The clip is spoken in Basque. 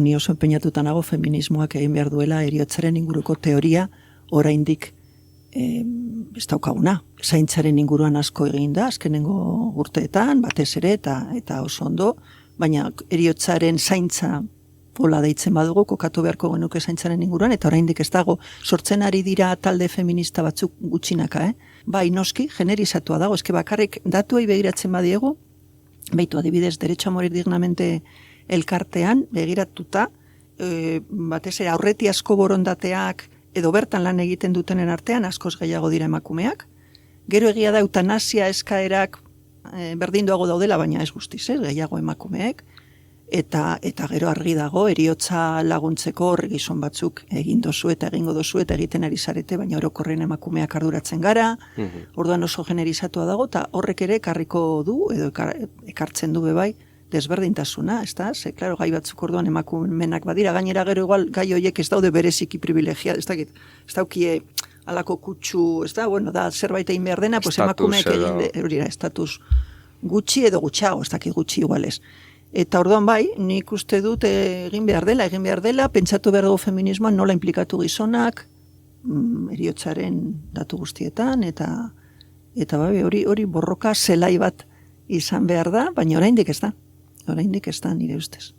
Ni oso empeñatuta nago feminismoak egin behar duela heriotzaren inguruko teoria oraindik ez daukaguna. Zaintzaren inguruan asko egin da, azkenengo urteetan, batez ere, eta oso ondo, baina heriotzaren zaintza hola deitzen badugu, kokatu beharko genuke zaintzaren inguruan, eta oraindik ez dago, sortzen ari dira talde feminista batzuk gutxinaka, Bai, noski, generizatua dago, eske bakarrik datuei begiratzen badiegu, beitu adibidez, Derecho a morir dignamente elkartean, begiratuta, batez ere aurreti asko borondateak, edo bertan lan egiten dutenen artean, askoz gehiago dira emakumeak. Gero egia da eutanasia eskaerak berdinduago daudela, baina ez guztiz, gehiago emakumeek. Eta gero argi dago, heriotza laguntzeko horre gizon batzuk egin dozu eta egingo dozu eta egiten ari zarete, baina orokorren emakumeak arduratzen gara, orduan oso generizatua dago, eta horrek ere ekarriko du, edo ekartzen du bebai, desberdintasuna, ez da? Ze, klaro, gai batzuk orduan emakumenak badira, gainera gero igual gai horiek ez daude bereziki privilegia, ez daukie alako kutsu, ez da, bueno, da, zerbait egin behar dena, pues emakumeek egin estatus gutxi edo gutxiago, ez dakit gutxi igualez. Eta orduan bai, nik uste dut egin behar dela, pentsatu behar dugu feminismoan nola implikatu gizonak, heriotzaren datu guztietan, eta bai, hori borroka zelai bat izan behar da, baina oraindik ez da nire ustez.